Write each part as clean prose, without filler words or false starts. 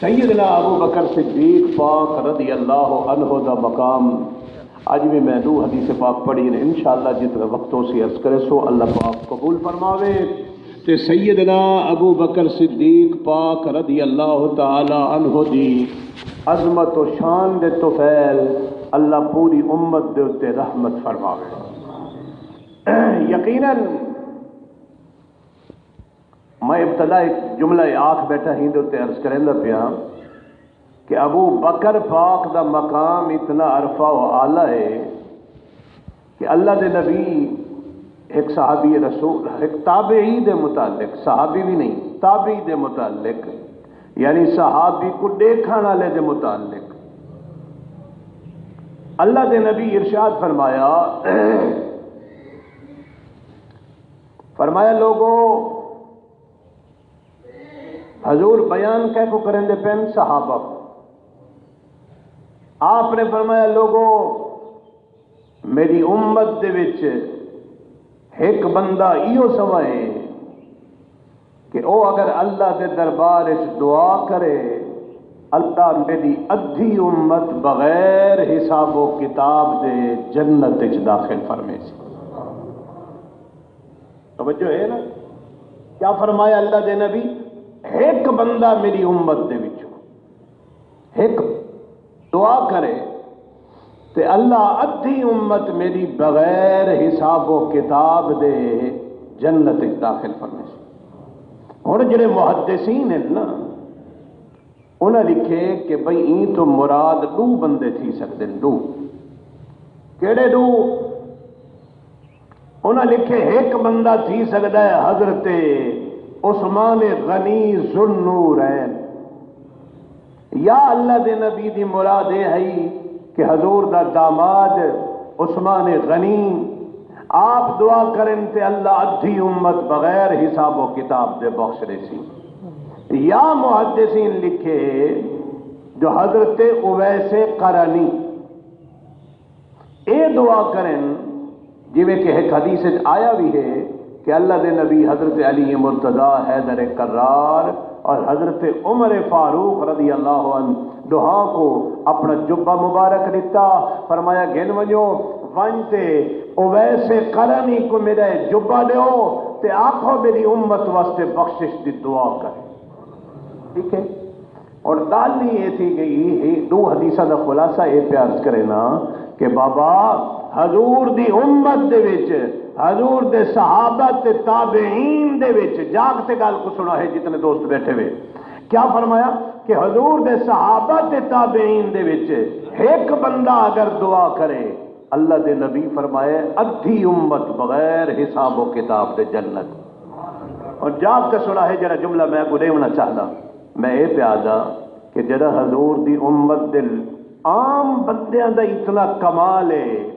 سیدنا ابو بکر صدیق پاک رضی اللہ عنہ دا مقام اج بھی میں دو حدیث پاک پڑھی نے انشاءاللہ جتنے وقتوں سے عرض کرے سو اللہ پاک قبول فرماوے تے سیدنا ابو بکر صدیق پاک رضی اللہ تعالی عنہ دی عظمت و شان دے توفیل اللہ پوری امت دے اتے رحمت فرماوے۔ یقیناً میں ابتدا ایک جملہ آکھ بیٹھا ہی دے عرض کریں دا پیا کہ ابو بکر پاک دا مقام اتنا عرفہ و اعلیٰ ہے کہ اللہ دے نبی ایک صحابی رسول ایک تابعی دے متعلق، صحابی بھی نہیں تابعی دے متعلق، یعنی صحابی کو دیکھنے والے دے متعلق اللہ دے نبی ارشاد فرمایا لوگوں حضور بیان کہہ کو کریں دے پین صحابہ آپ نے فرمایا لوگوں میری امت دے وچ ایک بندہ ایو سوائے کہ او اگر اللہ دے دربار اس دعا کرے اللہ میری ادھی امت بغیر حساب و کتاب دے جنت وچ داخل فرمے سی۔ توجہ ہے نا کیا فرمایا اللہ دے نبی؟ ایک بندہ میری امت دے وچوں ایک دعا کرے تے اللہ ادھی امت میری بغیر حساب و کتاب دے جنت داخل فرمے سی۔ ہن جڑے محدثین ہیں نا انہاں لکھے کہ بھئی این تو مراد دو بندے تھی سکتے ہیں، دو کیڑے دو؟ انہاں لکھے ایک بندہ تھی سکتا ہے حضرت عثمان غنی ذوالنورین، یا اللہ دے نبی دی مراد ہے کہ حضور دا داماد عثمان غنی آپ دعا کریں تے اللہ ادھی امت بغیر حساب و کتاب دے بخش رہے سی۔ یا محدثین لکھے جو حضرت اویس قرنی اے دعا کریں جویں کہ ایک حدیث آیا بھی ہے کہ اللہ دے نبی حضرت علی مرتضیٰ حیدر کرار اور حضرت عمر فاروق رضی اللہ عنہ دعا کو اپنا جبہ مبارک دیتا، فرمایا گن ونجو ونجتے اویس قرنی کو میرا جبہ دیو تے آنکھوں میری امت واسطے بخشش دی دعا کرے۔ ٹھیک ہے، اور دالی یہ تھی گئی دو حدیثہ دا خلاصہ یہ پیارز کرے نا کہ بابا حضور دی امت دے وچ حضور دے صحابہ تے تابعین دے وچ جاگتے گال کو سنا ہے جتنے دوست بیٹھے ہوئے کیا فرمایا کہ حضور دے صحابہ تے تابعین دے وچ ایک بندہ اگر دعا کرے اللہ دے نبی فرمائے ادھی امت بغیر حساب و کتاب دے جنت۔ اور جاگتے سنا ہے جڑا جملہ میں کو دیونا چاہتا میں یہ پیادا کہ جڑا حضور دی امت دل عام بندیاں دا اتنا کمال ہے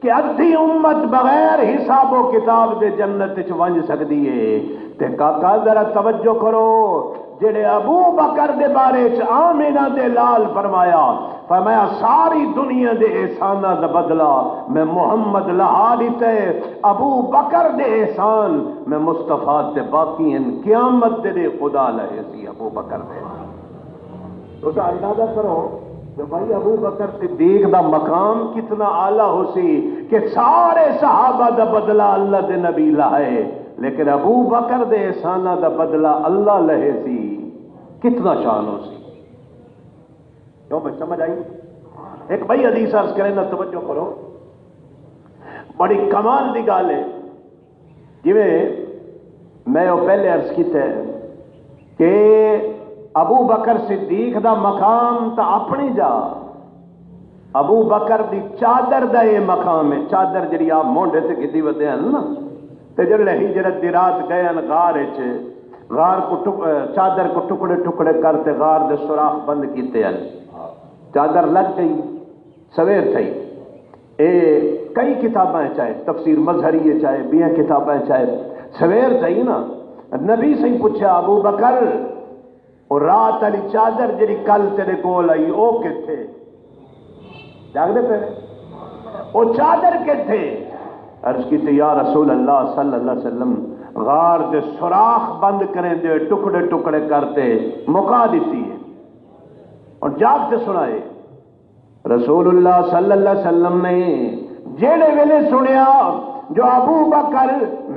کہ ادھی امت بغیر حساب و کتاب دے جنت چ ونج سکتی ہے تے کاکا ذرا توجہ کرو جڑے ابو بکر دے بارے چ آمینہ دے لال فرمایا ساری دنیا دے احسانہ دا بدلہ میں محمد لہا لیتے ابو بکر دے احسان میں مصطفیٰ تے باقی ہیں قیامت دے خدا لہے سی ابو بکر دے۔ تو اندازہ کرو کہ بھائی ابو بکر صدیق دا مقام کتنا اعلیٰ ہو سی کہ سارے صحابہ دا بدلہ اللہ دے نبی لائے لیکن ابو بکر دے احسانہ دا بدلہ اللہ لہے سی، کتنا شان ہو سی۔ کیوں بھائی سمجھ آئی؟ ایک بھائی حدیث عرض کریں نا توجہ کرو بڑی کمال دی گال ہے جویں میں وہ پہلے عرض کیتا ہے کہ ابو بکر صدیق دا مقام تا اپنی جا ابو بکر دی چادر دا یہ مقام ہے، چادر جڑی آپ مونڈے تے کیتی ودے ہیں نا تے جڑے ہجرت دی رات گئے ہیں غار کو چادر کو ٹکڑے ٹکڑے کرتے غار دے سوراخ بند کیتے ہیں، چادر لگ گئی سویر تھی اے کئی کتابیں چاہے تفسیر مظہری چاہے بیاں کتابیں چاہے سویر تھی نا نبی سے پوچھا ابو بکر اور رات علی چادر جڑی کل تیرے کول آئی او کتھے؟ جاگ دے پہلے او چادر کتھے؟ عرض کی تے یا رسول اللہ صلی اللہ علیہ وسلم غار دے سوراخ بند کریں دے ٹکڑے ٹکڑے کرتے مکا دیتی ہے اور جاگ سے سنائے رسول اللہ صلی اللہ علیہ وسلم نے جیڑے ویلے سنیا جو ابو بکر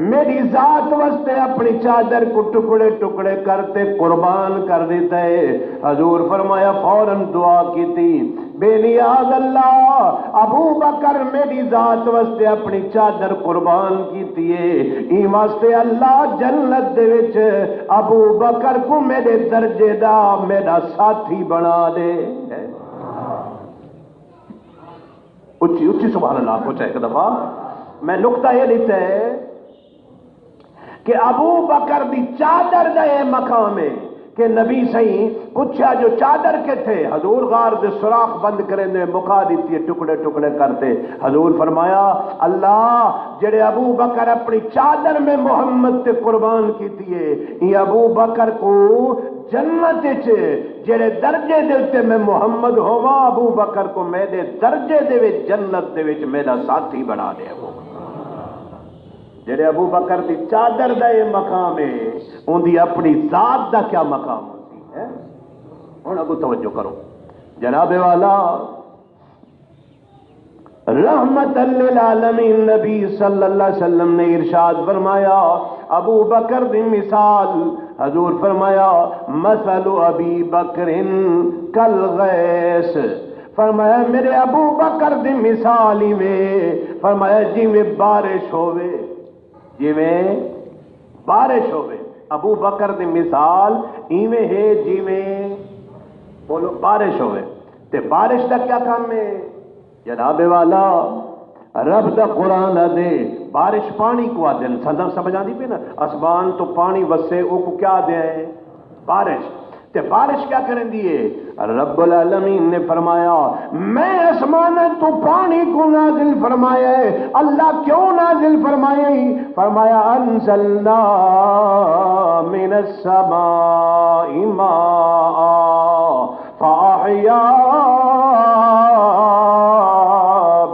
میری ذات واسطے اپنی چادر کو ٹکڑے ٹکڑے کرتے قربان کر دیتا ہے، حضور فرمایا فوراً دعا کی تھی، بے نیاز اللہ ابو بکر میری ذات واسطے اپنی چادر قربان کی ہے، ای واسطے اللہ جنت دے وچ ابو بکر کو میرے درجے دا میرا ساتھی بنا دے۔ اچھی اچھی سبحان اللہ پوچھا ایک دفعہ میں نقطہ یہ لیتا ہے کہ ابو بکر دی چادر دا یہ مقام ہے کہ نبی صحیح پوچھا جو چادر کے تھے، حضور غار دے سوراخ بند کریں دے مکا دیتی ہے ٹکڑے ٹکڑے کرتے، حضور فرمایا اللہ جڑے ابو بکر اپنی چادر میں محمد تے قربان کیتی ہے، یہ ابو بکر کو جنت جڑے درجے دے تے میں محمد ہوا ابو بکر کو میرے درجے دے وچ جنت دے وچ میرا ساتھی بنا دے۔ وہ جڑے ابو بکر دی چادر دا یہ مقام ہے، ان دی اپنی ذات دا کیا مقام ہوتی ہے؟ ہن اگو توجہ کرو جناب والا، رحمت للعالمین نبی صلی اللہ علیہ وسلم نے ارشاد فرمایا ابو بکر دی مثال، حضور فرمایا مثل ابی بکر کالغیث، فرمایا میرے ابو بکر دی مثال ہی میں، فرمایا جی میں بارش ہوئے، جی میں بارش ہوئے، ابو بکر دی مثال ایویں ہے جی میں بولو بارش ہوئے، تے بارش دا کیا کام ہے جناب والا؟ رب دا قرآن دے بارش پانی کو آدھے سمجھ آدھی پہ نا، آسمان تو پانی وسے او کو کیا دے بارش، تے بارش کیا کریں دیئے؟ رب العالمین نے فرمایا میں آسمان تو پانی کو نازل فرمایا ہے، اللہ کیوں نازل فرمایا ہے؟ فرمایا انزلنا من السماء ماء فاحیا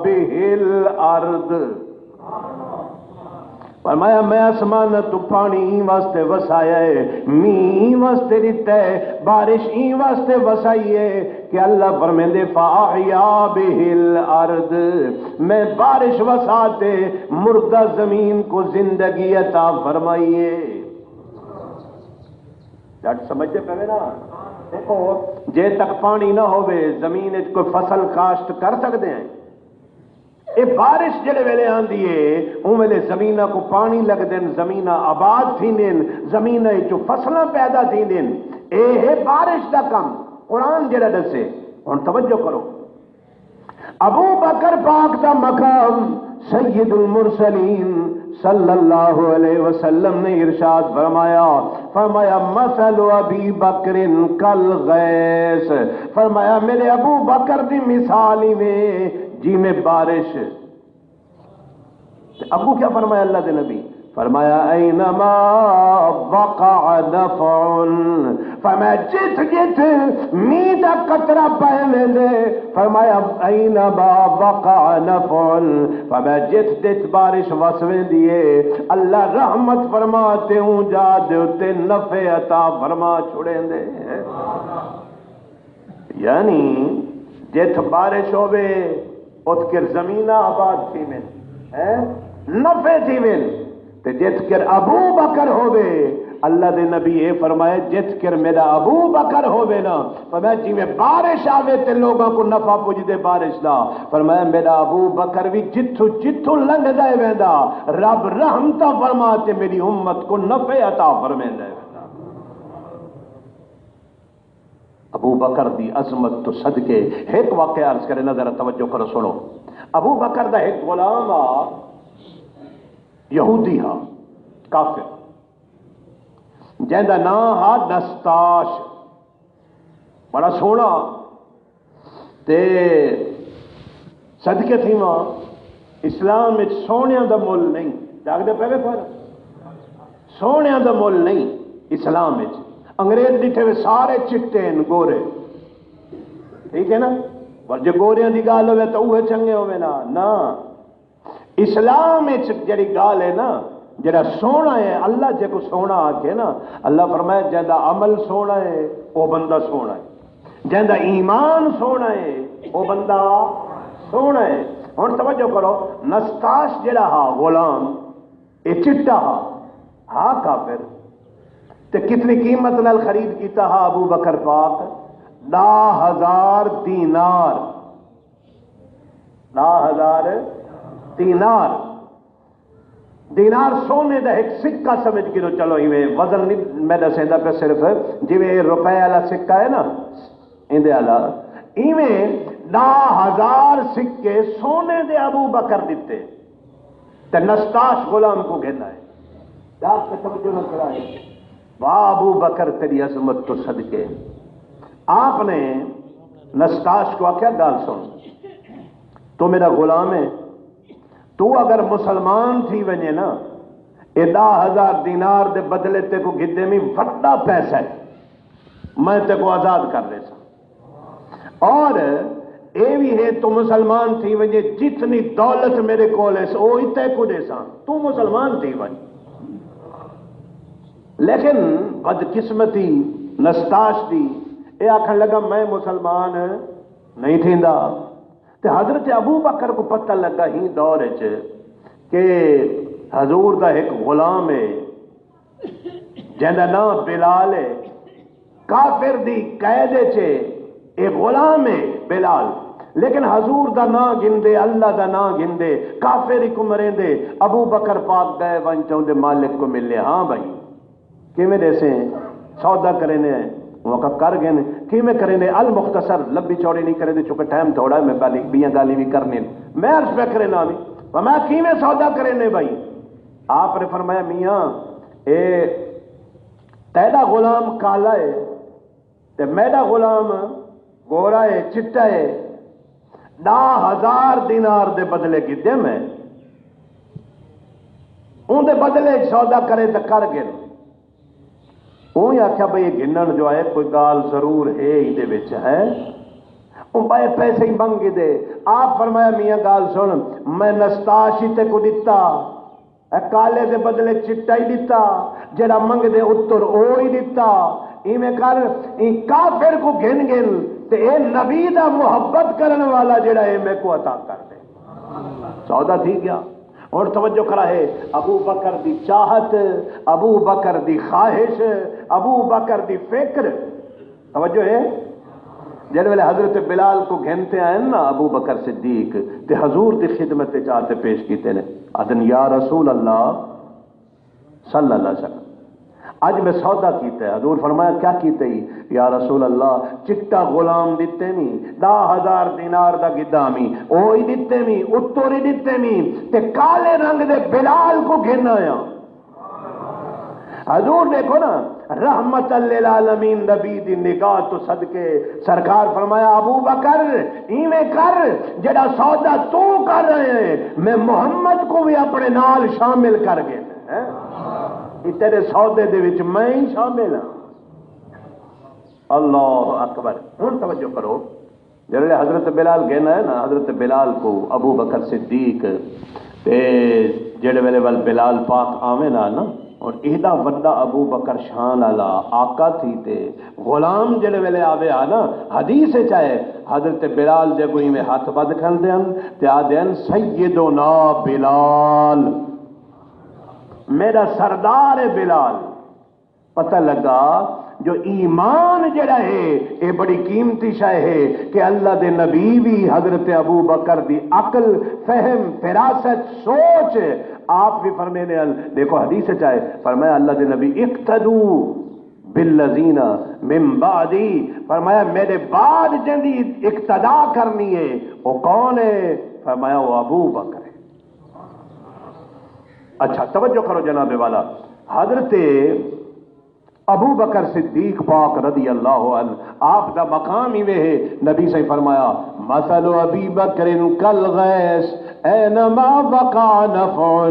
به الارض، فرمایا میں آسمان تو پانی ہی واسطے وسایا ہے، می واسطے دیتا ہے، بارش ہی واسطے وسائی ہے کہ اللہ فرمیندے فاحیا به الارض، میں بارش وساتے مردہ زمین کو زندگی عطا فرمائیے۔ جٹ سمجھتے پہلے نا، دیکھو جے تک پانی نہ ہوئے زمین وچ کوئی فصل کاشت کر سکتے ہیں؟ اے بارش جڑے ویلے آندی ہے ان ویلے زمینہ کو پانی لگ دین، زمینہ آباد تھی دین، زمینہ جو فصلیں پیدا تھی دین، اے ہے بارش دا کم قرآن جڑا دسے۔ ہن توجہ کرو، ابو بکر پاک دا مقام سید المرسلین صلی اللہ علیہ وسلم نے ارشاد فرمایا، فرمایا مثل ابی بکر کالغیث، فرمایا میرے ابو بکر دی مثال ہی میں جی میں بارش۔ ابو کیا فرمایا اللہ دے نبی؟ فرمایا اینما وقع نفع، فرمایا جت جت می دا قطرہ پہلے دے، فرمایا اینما وقع نفع، فرمایا جت جت بارش وسویں دیے اللہ رحمت فرماتے ہوں جا دے اتے نفع عطا فرما چھوڑیں دے۔ یعنی جت بارش ہوئے ات کر زمینہ آباد تھی میں نفع تھی میں، تے جت کر ابو بکر ہوئے اللہ دے نبی یہ فرمائے جت کر میرا ابو بکر ہوئے نا، فرمایا جی میں بارش آوے تے لوگوں کو نفع پوچھ دے بارش دا، فرمایا میرا ابو بکر بھی جتھو جتھو لنگ دے ویندا رب رحمتہ فرماتے میری امت کو نفع عطا فرمائے دے ویندا۔ ابو بکر دی عظمت تو صدقے ایک واقعہ عرض کرے نظر توجہ کرو سنو، ابو بکر دا ایک غلام یہودی ہاں کافر، جہاں نام ہا دستاش، بڑا سونا تے صدقے تھی ماں اسلام میں سونے دا مول نہیں، جاگ دے پہلے پر سونے دا مول نہیں اسلام میں، انگریز ڈٹھے ہوئے سارے چٹے ہیں گورے، ٹھیک ہے نا، اور جو گوریاں دی گال ہوئے تو اوہ چنگے ہوئے نا، اسلام جڑی گال ہے نا جڑا سونا ہے، اللہ جے کو سونا آکے نا، اللہ فرمائے جہاں عمل سونا ہے وہ بندہ سونا ہے، جہاں ایمان سونا ہے وہ بندہ سونا ہے۔ ہن توجہ کرو، نستاش جڑا ہا غلام یہ چٹا ہا کافر تے کتنی قیمت نال خرید کیتا ہا ابو بکر پاک؟ 10,000 دینار، 10,000 دینار۔ دینار سونے دا ایک سکہ سمجھ کے چلو، ایویں وزن نہیں میں دسیندا پہ، صرف جویں روپے والا سکہ ہے نا اندے والا، ایویں 10,000 سکے سونے دے ابو بکر دیتے تے نستاش غلام کو گھنا ہے۔ آپ پہ توجہ نہ کرائے، واہ ابو بکر تیری عظمت تو صدقے۔ آپ نے نستاش کو آخیا گل سن، تو میرا غلام ہے، تو اگر مسلمان تھی وجے نا یہ 10,000 دینار دے بدلے تے کو گدے میں وڈا پیسہ ہے، میں تے کو آزاد کر دے سا، اور اے بھی ہے تو مسلمان تھی وجے جتنی دولت میرے کو لے سا وہی تے کو دے سا، تو مسلمان تھی وجے۔ لیکن بدقسمتی نستاش دی اے آکھن لگا میں مسلمان نہیں تھیندا۔ تے حضرت ابو بکر کو پتہ لگا ہی دور کہ حضور دا ایک غلام ہے جہاں نام بلال ہے، کافر دی قید اے غلام ہے بلال، لیکن حضور دا نا گندے، اللہ دا نا گندے، کافر ہی کو مریں دے۔ ابو بکر پاک گئے ون چاہتے مالک کو ملے، ہاں بھائی کیویں دیسے سودا کریں موقع کر گئے کیویں کریں المختصر، لمبی چوڑی نہیں کریں چونکہ ٹائم تھوڑا ہے، میں بیاں گالی بھی کرنے میں عرض پہ کرے نا میں کیویں سودا کریں بھائی؟ آپ نے فرمایا میاں اے تیرا غلام کالا ہے تے میرا غلام گورا ہے چٹا ہے، 10,000 دینار دے بدلے کیتے میں ان دے بدلے سودا کرے تو کر گئے۔ وہی آخیا بھائی یہ گنن جو ہے کوئی گال ضرور ہے یہ وچ ہے، وہ بھائی پیسے ہی منگ دے۔ آپ فرمایا میاں گال سن، میں نستاش ہی تے کو دیتا، کالے دے بدلے چٹا ہی دیتا، جڑا منگ دے اتر او ہی دیتا، ایویں کر کافر کو گن گن تے اے نبی دا محبت کرن والا جڑا ہے میں کو عطا کر دے۔ سودا تھی گیا۔ اور توجہ کرا ہے، ابو بکر دی چاہت، ابو بکر دی خواہش، ابو بکر دی فکر، توجہ ہے۔ جن ویلے حضرت بلال کو گھنتے آئے نا ابو بکر صدیق تے حضور دی خدمت چاہتے پیش کیتے نے، ادن یا رسول اللہ صلی اللہ علیہ وسلم اج میں سودا کیتا ہے۔ حضور فرمایا کیا کیتے ہی؟ یا رسول اللہ چٹا غلام دیتے می، 10,000 دینار دا گدامی اوہی دیتے می، اتوری دیتے می، تے کالے رنگ دے بلال کو گھن آیا۔ حضور دیکھو نا رحمت للعالمین نبی دی نگاہ تو صدقے سرکار فرمایا ابو بکر ایویں کر جڑا سودا تو کر رہے ہیں میں محمد کو بھی اپنے نال شامل کر گئے ہیں، تیرے سودے دے وچ میں ہی شامل ہوں۔ اللہ اکبر۔ ہن توجہ کرو، جڑے حضرت بلال کہنا ہے نا، حضرت بلال کو ابو بکر صدیق تے جڑے ویلے ول بلال پاک آویں نا اور ایڈا وڈا ابو بکر شان والا آقا تھی تے غلام جڑے ویلے آوے نا، حدیث چاہے حضرت بلال دے کوئی میں ہاتھ بد کھل دین تے آ دین سیدنا بلال، میرا سردار ہے بلال۔ پتہ لگا جو ایمان جڑا ہے یہ بڑی قیمتی شے ہے کہ اللہ دے نبی بھی حضرت ابو بکر دی عقل، فہم، فراست، سوچ آپ بھی فرمینے دیکھو حدیث چاہے فرمایا اللہ دے نبی اقتدو بالذین من بعدی، فرمایا میرے بعد جندی اقتدا کرنی ہے وہ کون ہے؟ فرمایا وہ ابو بکر ہے۔ اچھا توجہ کرو جناب والا، حضرت ابو بکر صدیق پاک رضی اللہ عنہ آپ دا مقام ہی ہے، نبی سے فرمایا مثل ابی بکر کالغیث اینما وقع نفع،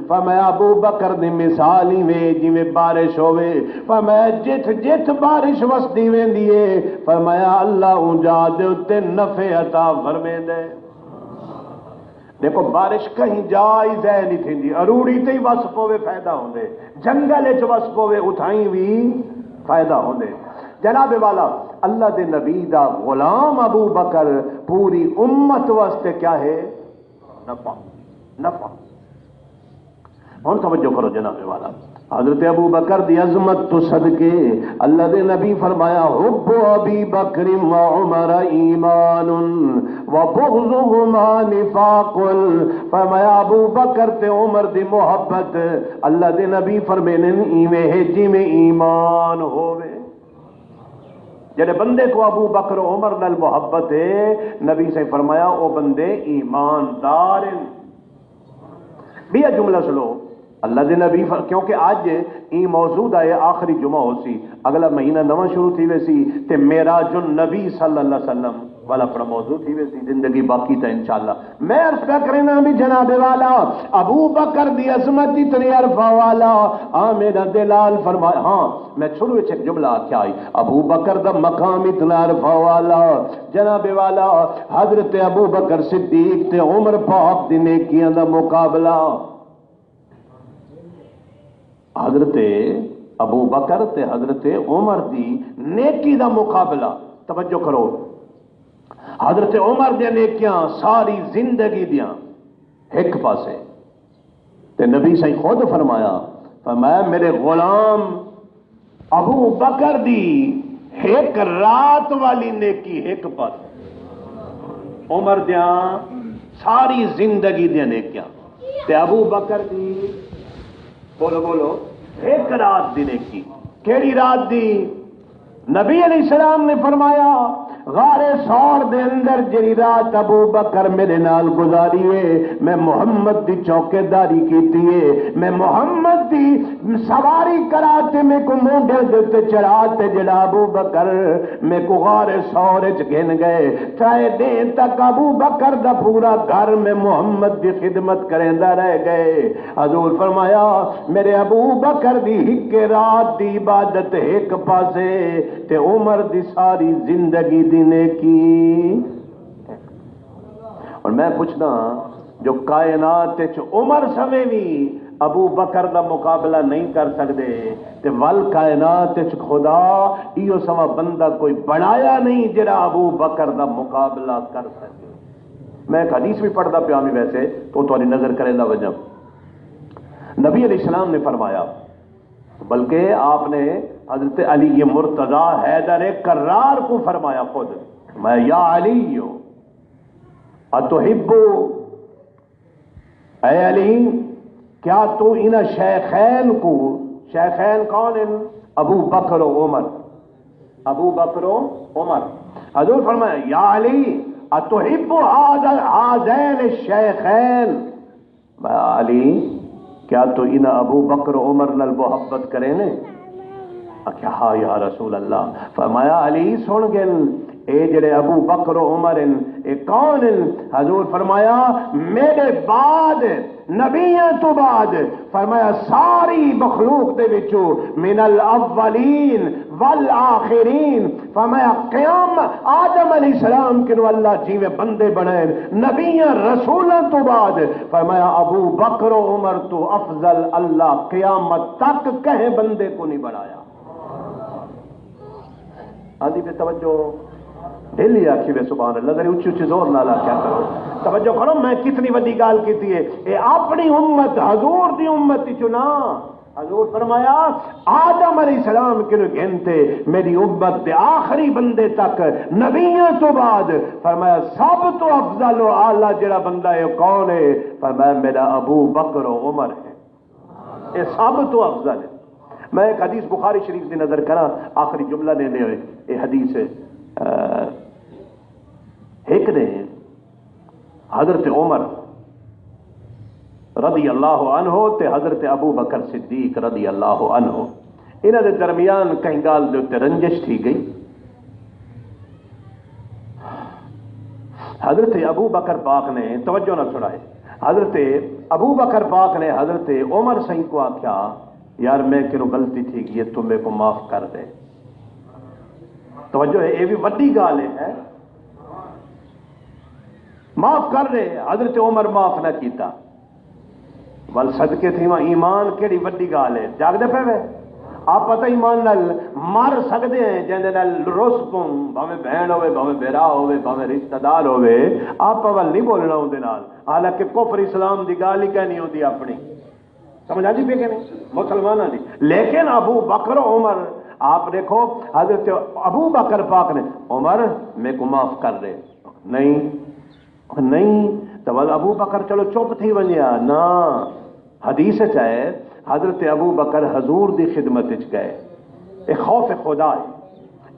فرمایا ابو بکر دی مثال ہی میں جویں بارش ہوئے، فرمایا جت جت بارش وسدی ویندی ہے، فرمایا اللہ اونجا دے تے نفع عطا فرمیندے۔ دیکھو بارش کہیں جائی ضائع نہیں تھی، اروڑی تے ہی وس پوے فائدہ ہوندے، جنگل وچ وس پوے اتھائیں بھی فائدہ ہوندے۔ جناب والا اللہ دے نبی دا غلام ابو بکر پوری امت واسطے کیا ہے؟ نفع نفع. ہن توجہ کرو جناب والا، حضرت ابو بکر دی عظمت تو صدقے اللہ دے نبی فرمایا حب ابی بکر و عمر ایمان و بغضهما نفاق. فرمایا ابو بکر تے عمر دی محبت اللہ دے نبی فرمینے ایویں ہے جویں ایمان ہووے. جڑے بندے کو ابو بکر و عمر نال محبت ہے، نبی سے فرمایا او بندے ایماندار ہیں. بھی یہ جملہ سنو اللہ دے نبی کیونکہ آج این موضوع ہے آخری جمعہ ہو سی، اگلا مہینہ نواں شروع تھی ویسی تے معراج النبی صلی اللہ علیہ وسلم والا پڑا موضوع تھی ویسی، زندگی باقی تھا انشاءاللہ. میں عرض کیا کرنا بھی جناب والا ابو بکر دی عظمت اتنی عرفہ والا میرا دلال فرمایا. ہاں میں شروع وچ ایک جملہ آکھیا ہے ابو بکر دا مقام اتنا عرفہ والا جناب والا حضرت ابو بکر صدیق تے عمر پاک دی نیکیاں دا مقابلہ. حضرت ابو بکر تے حضرت عمر دی نیکی دا مقابلہ. توجہ کرو، حضرت عمر دے نیکیاں ساری زندگی دیاں ایک پاسے تے نبی صحیح خود فرمایا میرے غلام ابو بکر دی ایک رات والی نیکی ایک پاسے، عمر دیاں ساری زندگی دیاں نیکیاں تے ابو بکر دی بولو بولو ایک رات دی نیکی. کیڑی رات دی؟ نبی علیہ السلام نے فرمایا غار سور دے اندر جڑی رات ابو بکر میرے نال گزاری ہے میں محمد دی چوکیداری کیتی ہے، میں محمد دی سواری کراتے میں کو مونڈے دے چڑھاتے جڑا ابو بکر میں کو غار سور وچ گھن گئے 3 دن تک ابو بکر دا پورا گھر میں محمد دی خدمت کریندا رہ گئے. حضور فرمایا میرے ابو بکر دی ایک رات دی عبادت ایک پاسے تے عمر دی ساری زندگی دی نیکی. اور میں پوچھنا جو کائنات وچ عمر سمیں بھی ابو بکر دا مقابلہ نہیں کر سکتے تے ول کائنات وچ خدا ایو سوا بندہ کوئی بنایا نہیں جڑا ابو بکر دا مقابلہ کر سکے. میں ایک حدیث بھی پڑھدا پیا میں ویسے تو تہاڈی نظر کرے دا وجہ نبی علیہ السلام نے فرمایا، بلکہ آپ نے حضرت علی مرتضیٰ حیدر کرار کو فرمایا خود، میں یا علی اتحب، اے علی کیا تو ان شیخین کو، شیخین کون ہیں؟ ابو بکر و عمر، ابو بکر و عمر. حضور فرمایا یا علی اتحب هذین الشیخین، علی کیا تو ان ابو بکر و عمر نال محبت کرے نے؟ کیا ہاں یا رسول اللہ. فرمایا علی سن گل اے جڑے ابو بکر و عمر ہیں اے کون ہیں؟ حضور فرمایا میرے بعد نبیوں تو بعد فرمایا ساری مخلوق دے وچوں من الاولین والآخرین. فرمایا قیام آدم علیہ السلام کنو اللہ جیویں بندے بنائے نبیوں رسولوں تو بعد فرمایا ابو بکر و عمر تو افضل اللہ قیامت تک کہیں بندے کو نہیں بنایا. آدھی پہ توجہ دل ہی آکھی وے سبحان اللہ، ذرا اچھی اچھی زور نالا کیا کرو. توجہ کرو میں کتنی بڑی گال کیتی ہے. اے اپنی امت حضور دی امت چنا. حضور فرمایا آدم علیہ السلام کے گھنتے میری امت دے آخری بندے تک نبیوں تو بعد فرمایا سب تو افضل و اعلیٰ جڑا بندہ ہے کون ہے؟ فرمایا میرا ابو بکر و عمر ہے. یہ سب تو افضل ہے. میں ایک حدیث بخاری شریف دی نظر کرا آخری جملہ لینے ہوئے. یہ حدیث ایک نے حضرت عمر رضی اللہ عنہ تے حضرت ابو بکر صدیق رضی اللہ عنہ انہاں دے درمیان کہیں گال دے تے رنجش تھی گئی. حضرت ابو بکر پاک نے توجہ نہ چھڑائے، حضرت ابو بکر پاک نے حضرت عمر سہی کو آخیا یار میں کنو غلطی تھی کہ تم میرے کو معاف کر دے. توجہ ہے یہ بھی وڈی گال ہے، معاف کر دے. حضرت عمر معاف نہ کیتا. ول صدقے تھی وہاں ایمان کیڑی وڈی گال ہے. جاگ دے پہ آپ پتہ ایمان نال مر سکتے ہیں جن نال رس پوں بھاویں بہن ہوے بھاویں بیرا ہوے بھاویں رشتہ دار ہوے آپ اول نہیں بولنا اون دے نال حالانکہ کفر اسلام دی گال ہی کہنی ہوندی اپنی سمجھ آتی پہ کہ نہیں مسلمانوں دی لیکن ابو بکر عمر آپ دیکھو حضرت ابو بکر پاک نے عمر میں کو معاف کر دے نہیں تو ابو بکر چلو چپ تھی ونیا نا حدیث ہے حضرت ابو بکر حضور دی خدمت گئے ایک خوف خدا ہے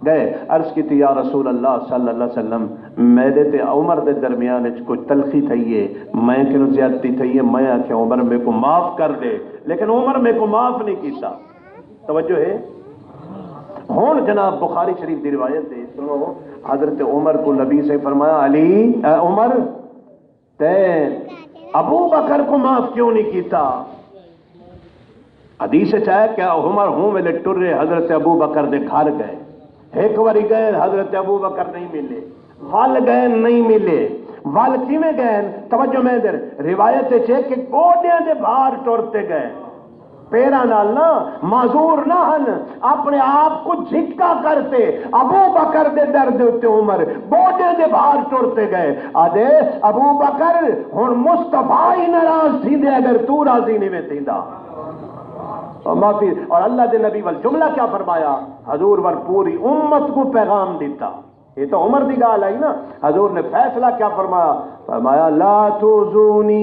گئے عرض کی تھی یا رسول اللہ صلی اللہ علیہ وسلم میرے تے عمر دے درمیان کوئی تلخی تھئیے میں کنو زیادتی تھئیے میں آکھے عمر میں کو معاف کر دے لیکن عمر میں کو معاف نہیں کیتا توجہ ہے ہون جناب بخاری شریف دی روایت ہے سنو حضرت عمر کو نبی سے فرمایا علی عمر تے ابو بکر کو معاف کیوں نہیں کیتا حدیث چاہے کیا عمر ہوں ویلے ٹرے حضرت ابو بکر دے گھر گئے ایک باری گئے حضرت ابو بکر نہیں ملے ول گئے نہیں ملے ول کیویں گئے توجہ میں در روایت ہے کہ گوڈیاں دے باہر ٹرتے گئے پیرا نال نا معذور نہ ہن اپنے آپ کو جھٹکا کرتے ابو بکر دے درد اتے عمر گوڈے دے باہر ٹرتے گئے آدھے ابو بکر ہن مصطفیٰ ہی ناراض تھی دے اگر تو راضی نہیں میں تھیندا معافی اور اللہ دے نبی والجملہ کیا فرمایا حضور ور پوری امت کو پیغام دیتا یہ تو عمر دی گال آئی نا حضور نے فیصلہ کیا فرمایا فرمایا لا توزونی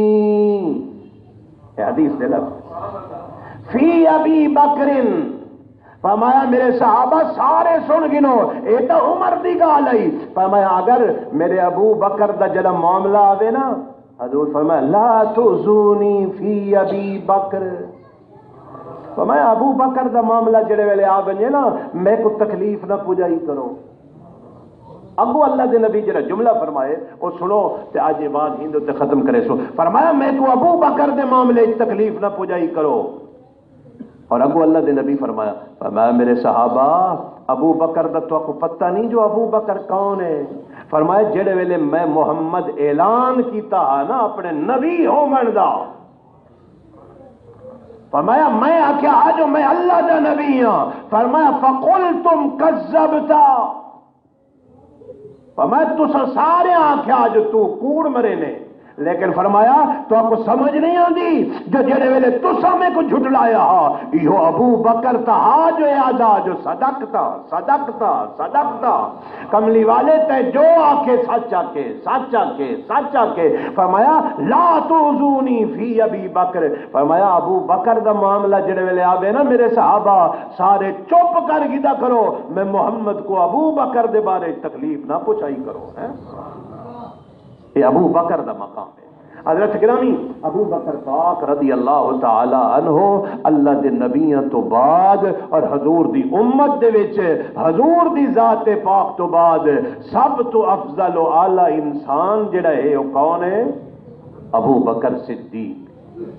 یہ حدیث دے لفظ فی ابی بکرن فرمایا میرے صحابہ سارے سن گنو یہ تو عمر دی گال آئی فرمایا اگر میرے ابو بکر دا جڑا معاملہ آوے نا حضور فرمایا لا توزونی فی ابی بکر فرمایا ابو بکر دا معاملہ جڑے ویلے آ بنے نا میں کو تکلیف نہ پجائی کرو ابو اللہ دے نبی جڑا جملہ فرمائے وہ سنو تے آج یہ بات ہندو تے ختم کرے سو فرمایا میں کو ابو بکر دے معاملے تکلیف نہ پجائی کرو اور ابو اللہ دے نبی فرمایا میرے صحابہ ابو بکر دا تو کو پتہ نہیں جو ابو بکر کون ہے فرمایا جڑے ویلے میں محمد اعلان کیتا نا اپنے نبی ہون دا فرمایا میں آکھیا آجو میں اللہ دا نبی ہاں فرمایا فقلتم کذبتا فرمایا تو سارے آکھیا آج تو کوڑ مرے نے لیکن فرمایا تو آپ کو سمجھ نہیں آندی جو جڑے ویلے تو سامنے کو جھٹلایا ہا یہ ابو بکر تا جو یادا جو صدقتا کملی والے تے جو آکے سچ آکے فرمایا لا توزونی فی ابی بکر فرمایا ابو بکر دا معاملہ جڑے ویلے آوے نا میرے صحابہ سارے چپ کر گدا کرو میں محمد کو ابو بکر دے بارے تکلیف نہ پہنچائی کرو یہ ابو بکر دا مقام ہے حضرت گرامی ابو بکر پاک رضی اللہ تعالی عنہ اللہ دے نبیاں تو بعد اور حضور دی امت دے وچ حضور دی ذات پاک تو بعد سب تو افضل و اعلی انسان جڑا ہے وہ کون ہے ابو بکر صدیق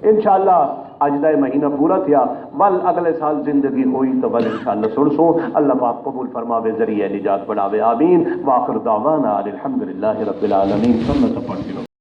انشاءاللہ اج دا مہینہ پورا تھیا ول اگلے سال زندگی ہوئی تو ول انشاءاللہ سن اللہ پاک قبول فرماوے ذریعہ نجات بناوے آمین واخر دعوانا الحمدللہ رب العالمین سنت پڑھ